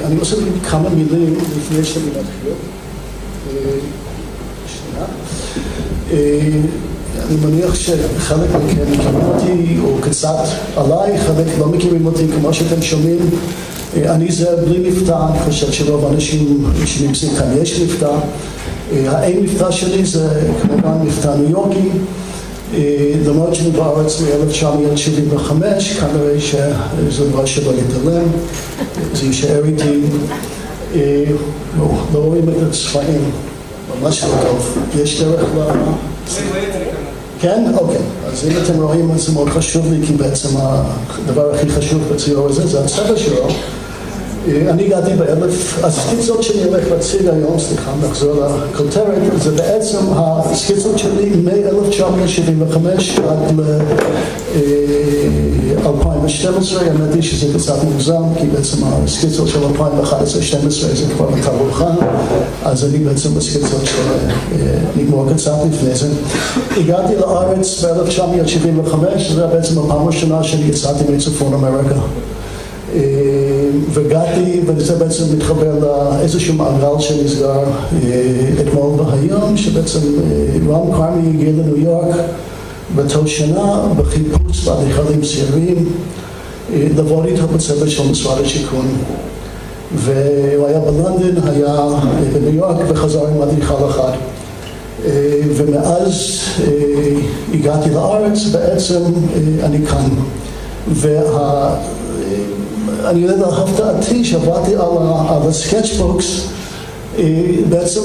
אני רוצה להגיד כמה מילים לפני שאני מתחיל. שנייה. אני מניח שחלק מכם מכירים אותי, או קצת עליי, חלק לא מכירים אותי, כמו שאתם שומעים. אני זה בלי מבטא, אני חושב שרוב האנשים שנמצאים כאן יש מבטא. האין מבטא שלי זה כמובן מבטא ניו יורקי. למרות שאני בארץ מ-1975, כנראה שזה דבר שלא יתעלם, זה יישאר איתי. לא רואים את הצבעים, ממש לא טוב. יש דרך ל... כן? אוקיי. אז אם אתם רואים, זה מאוד חשוב לי, כי בעצם הדבר הכי חשוב בציור הזה זה הצבע שלו. אני הגעתי אז הסקיצות שאני הולך להציג היום, סליחה, נחזור לכותרת, זה בעצם הסקיצות שלי מ-1975 עד ל-2012, האמת היא שזה קצת מוגזם, כי בעצם הסקיצות של 2011-2012 זה כבר בתערוכה, אז אני בעצם בסקיצות שנגמור קצת לפני זה. הגעתי לארץ ב-1975, זה בעצם הפעם הראשונה שאני יצאתי מצפון אמריקה. והגעתי, וזה בעצם מתחבר לאיזשהו מעגל שנסגר אתמול והיום, שבעצם רם כרמי הגיע לניו יורק באותה שנה בחיפוש באדריכלים צעירים, לעבוד איתו בצוות של משרד השיכון. והוא היה בלונדון, היה בניו יורק וחזר עם אדריכל אחד. ומאז הגעתי לארץ, בעצם אני כאן. אני יודע להפתעתי שעבדתי על הסקצ'בוקס, בעצם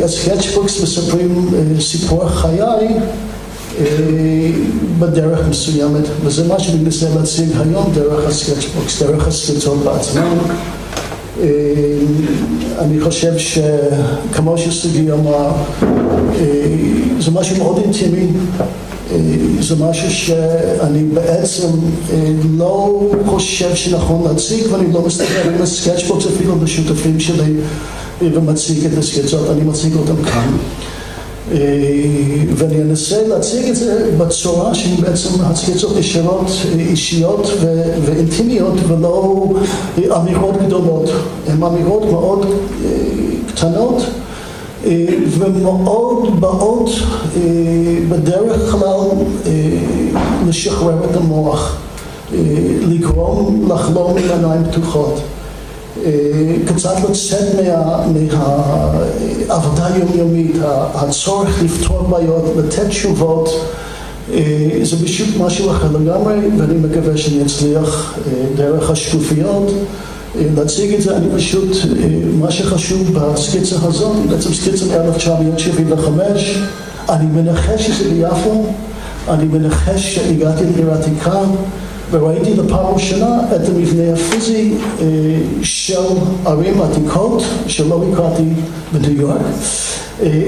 הסקצ'בוקס מספרים סיפור חיי בדרך מסוימת, וזה מה שאני מנסה להציג היום דרך הסקצ'בוקס, דרך הסקיצות בעצמם. אני חושב שכמו שסוגי אמר, זה משהו מאוד אינטימי, זה משהו שאני בעצם לא חושב שנכון להציג, ואני לא מסתכל עם הסקצ'בוקס אפילו בשותפים שלי ומציג את הסקיצות, אני מציג אותם כאן. ואני אנסה להציג את זה בצורה שהן בעצם הסקיצות ישירות, אישיות ואינטימיות, ולא אמירות גדולות. הן אמירות מאוד קטנות, ומאוד באות בדרך כלל לשחרר את המוח, לגרום לחלום עם עיניים פתוחות, קצת לצאת מהעבודה היומיומית, הצורך לפתור בעיות, לתת תשובות. זה פשוט משהו אחר לגמרי, ואני מקווה שאני אצליח דרך השקופיות להציג את זה. אני פשוט, מה שחשוב בסקיצה הזאת, בעצם סקיצה מ-1975, אני מנחש שזה ביפו, אני מנחש שהגעתי לעיר העתיקה, וראיתי לפעם ראשונה את המבנה הפיזי של ערים עתיקות, שלא הכרתי בניו יורק,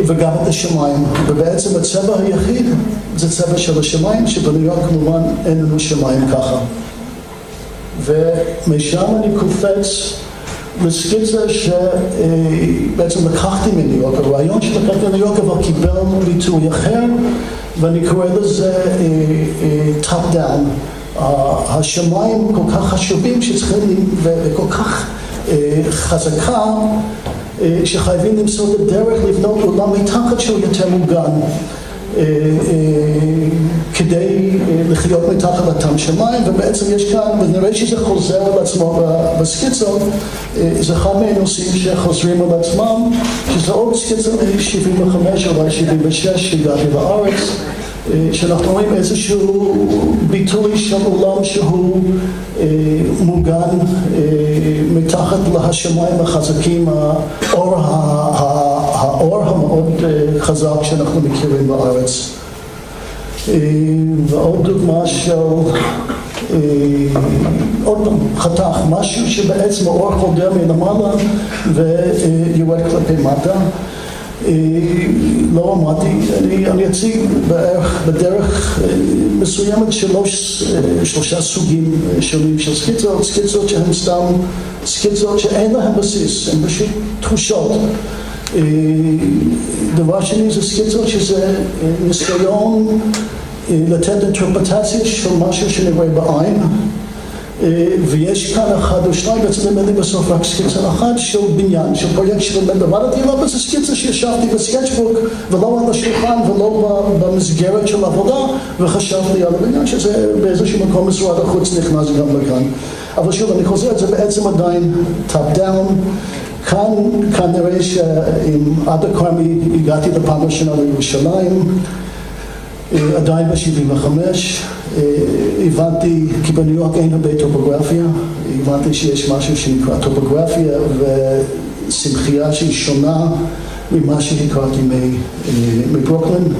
וגם את השמיים. ובעצם הצבע היחיד זה צבע של השמיים, שבניו יורק כמובן אין לנו שמיים ככה. ומשם אני קופץ לסקיצה שבעצם לקחתי מניו יורק, הרעיון שלקחתי מניו יורק אבל קיבל ביטוי אחר, ואני קורא לזה top down. השמיים כל כך חשובים שצריכים וכל כך חזקה שחייבים למצוא את הדרך לבנות עולם מתחת שהוא יותר מוגן כדי לחיות מתחת לאותם שמיים. ובעצם יש כאן, ונראה שזה חוזר על עצמו בסקיצות, זה אחד מהנושאים שחוזרים על עצמם, שזה עוד סקיצה מ-75 או 76 שהגעתי לארץ, שאנחנו רואים איזשהו ביטוי של עולם שהוא מוגן מתחת לשמיים החזקים, האור המאוד חזק שאנחנו מכירים בארץ. ועוד דוגמה של עוד חתך, משהו שבעצם האור חודר מלמעלה ויורד כלפי מטה. לא אמרתי, אני אציג בדרך מסוימת שלושה סוגים שונים של סקיצות, סקיצות שהן סתם סקיצות שאין להן בסיס, הן פשוט תחושות. דבר שני זה סקיצות שזה ניסיון לתת אינטרפרטציה של משהו שנראה בעין, ויש כאן אחד או שניים, בעצם נדמה לי בסוף רק סקיצה אחת של בניין, של פרויקט שבאמת עבדתי עליו, וזה סקיצה שישבתי בסקצ'בוק ולא על השולחן ולא במסגרת של עבודה, וחשבתי על הבניין שזה באיזשהו מקום משרד החוץ נכנס גם לכאן. אבל שוב, אני חוזר, זה בעצם עדיין top down. כאן כנראה שעם עדה כרמי הגעתי לפעם ראשונה לירושלים, עדיין ב-75, הבנתי, כי בניו יורק אין הרבה טופוגרפיה, הבנתי שיש משהו שנקרא טופוגרפיה ושמחייה שהיא שונה ממה שהכרתי מברוקלין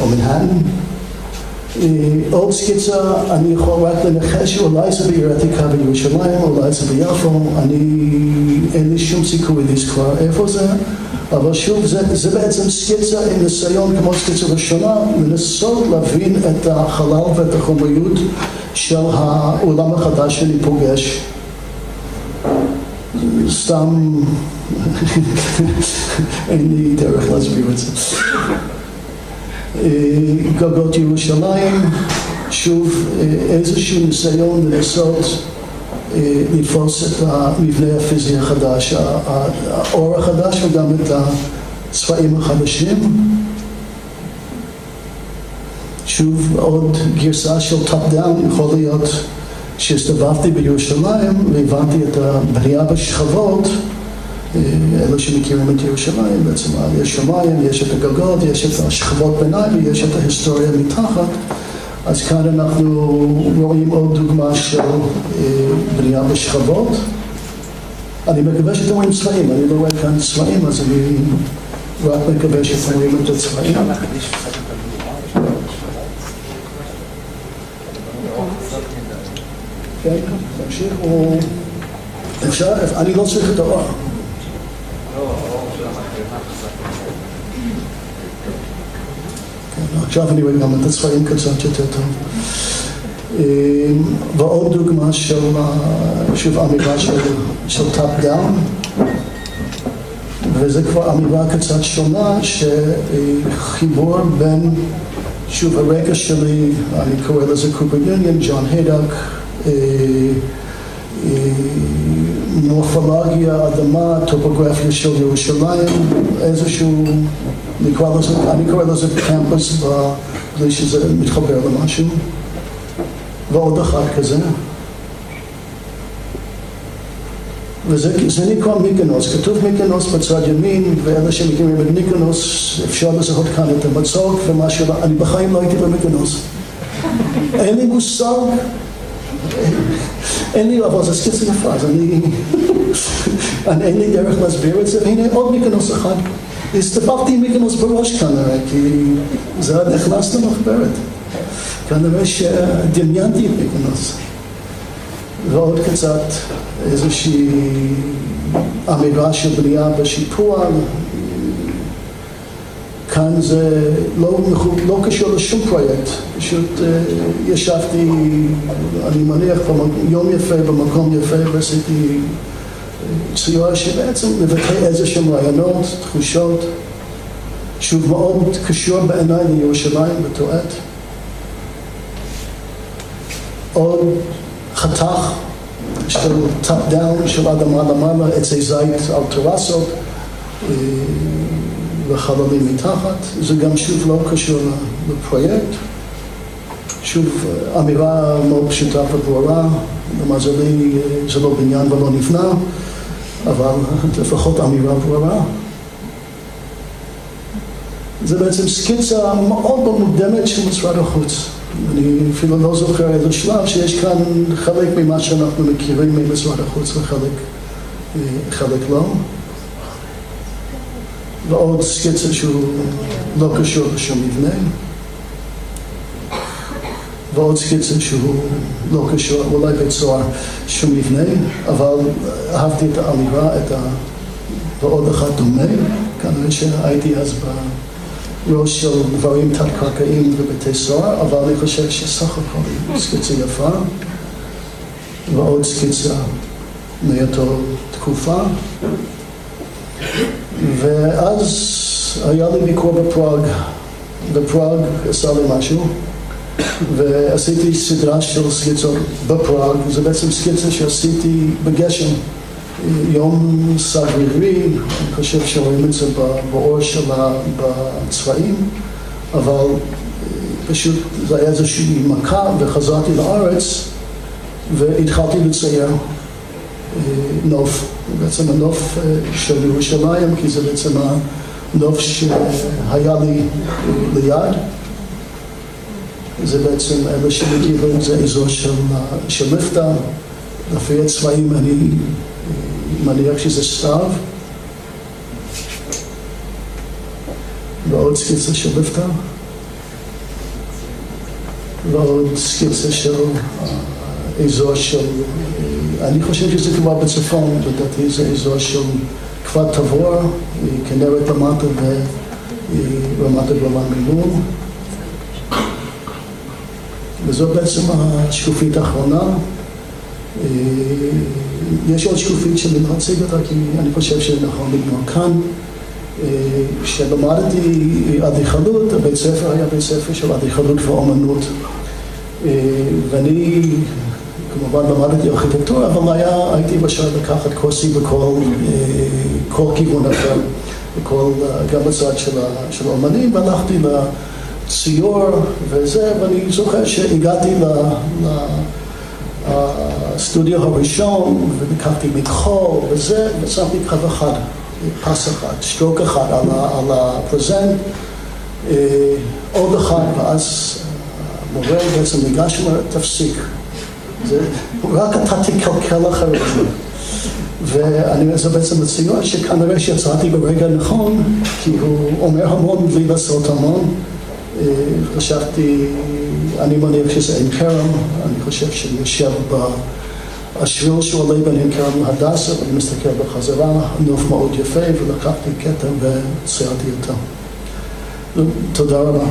או מנהטן. עוד סקיצה, אני יכול רק לנחש, אולי זה בעיר העתיקה בירושלים, אולי זה ביפו, אין לי שום סיכוי לזכור איפה זה, אבל שוב, זה בעצם סקיצה עם ניסיון כמו סקיצה ראשונה, לנסות להבין את החלל ואת החומריות של העולם החדש שאני פוגש. סתם, אין לי דרך להסביר את זה. גגות ירושלים, שוב איזשהו ניסיון לנסות לתפוס את המבנה הפיזי החדש, האור החדש וגם את הצבעים החדשים. שוב עוד גרסה של טופ דאון, יכול להיות שהסתובבתי בירושלים והבנתי את הבנייה בשכבות, אלה שמכירים את ירושלים, בעצם יש שמיים, יש את הגגות, יש את השכבות ביניים ויש את ההיסטוריה מתחת. אז כאן אנחנו רואים עוד דוגמה של בנייה בשכבות. אני מקווה שאתם רואים צבעים, אני לא רואה כאן צבעים, אז אני רק מקווה שאתם רואים את הצבעים. כן, תמשיך, אפשר, אני לא צריך את האור. עכשיו אני רואה גם את הצבעים קצת יותר טוב. ועוד דוגמה של, שוב, אמירה של טופ דאון, וזה כבר אמירה קצת שונה, שחיבור בין, שוב, הרקע שלי, אני קורא לזה קופר יוניון, ג'ון היידק, מורפולוגיה, אדמה, טופוגרפיה של ירושלים, איזשהו, אני קורא לזה קמפוס, בלי שזה מתחבר למשהו, ועוד אחד כזה. וזה נקרא מיקונוס, כתוב מיקונוס בצד ימין, ואלה שמכירים את מיקונוס, אפשר לזהות כאן את המצוק ומשהו, אני בחיים לא הייתי במיקונוס. אין לי מושג, אין לי, אבל זה סקיצה יפה, אז אין לי דרך להסביר את זה, והנה עוד מיקונוס אחד. הסתובבתי עם מיקונוס בראש כנראה, כי זה נכנס למחברת. כנראה שדמיינתי את מיקונוס. ועוד קצת איזושהי אמירה של בנייה בשיפוע. כאן זה לא קשור לשום פרויקט, פשוט ישבתי, אני מניח, יום יפה במקום יפה, ועשיתי ציור שבעצם מבטא איזשהם רעיונות, תחושות, שוב מאוד קשור בעיניי לירושלים בתועט. עוד חתך של טופ דאון, של אדמה למעלה, עצי זית על טרסות וחללים מתחת. זה גם שוב לא קשור לפרויקט. שוב אמירה מאוד פשוטה וברורה, למזלי זה לא בניין ולא נבנה, אבל לפחות אמירה ברורה. זה בעצם סקיצה מאוד מוקדמת של משרד החוץ. אני אפילו לא זוכר איזה שלב שיש כאן חלק ממה שאנחנו מכירים ממשרד החוץ וחלק לא. ועוד סקיצה שהוא לא קשור לשום מבנה. ועוד סקיצה שהוא לא קשור, אולי בית סוהר, שום מבנה, אבל אהבתי את האמירה, ועוד אחד דומה, כנראה שהייתי אז בראש של דברים תת-קרקעיים בבתי סוהר, אבל אני חושב שסך הכל היא סקיצה יפה, ועוד סקיצה מאותו תקופה. ואז היה לי ביקור בפראג, ופראג עשה לי משהו. ועשיתי סדרה של סקיצות בפראג, זה בעצם סקיצה שעשיתי בגשם, יום סגרירי, אני חושב שרואים את זה באור שלה בצבעים, אבל פשוט זה היה איזושהי מכה וחזרתי לארץ והתחלתי לצייר נוף, בעצם הנוף של ירושלים, כי זה בעצם הנוף שהיה לי ליד. זה בעצם אלה שמגיעים, זה אזור של ליפתא, לפי הצבעים אני מניח שזה סתיו, ועוד סקיצה של ליפתא, ועוד סקיצה של אזור של, אני חושב שזה כבר בצפון, לדעתי זה אזור של כפר תבור, כנרת למטה ורמת הגולן ממול. וזו בעצם השקופית האחרונה. יש עוד שקופית שאני לא אציג אותה, כי אני חושב שנכון לגמור כאן. כשלמדתי אדריכלות, הבית ספר היה בית ספר של אדריכלות ואומנות. ואני כמובן למדתי ארכיטקטורה, אבל הייתי בשביל לקחת קורסים בכל כיוון אחר, גם בצד של האומנים, והלכתי ציור וזה, ואני זוכר שהגעתי לסטודיו הראשון ולקחתי מכחול וזה, ושמתי קו אחד, פס אחד, שטרוק אחד על הפרזנט, עוד אחד, ואז המורה בעצם ניגש ואומר, תפסיק, רק אתה תקלקל אחרי זה. ואני אומר, זה בעצם הציור שכנראה שיצאתי ברגע נכון, כי הוא אומר המון בלי לעשות המון. חשבתי, אני מניח שזה עין כרם, אני חושב שאני יושב בשביל שעולה בין עין כרם להדסה, ואני מסתכל בחזרה, נוף מאוד יפה, ולקחתי קטע וציירתי אותו. תודה רבה.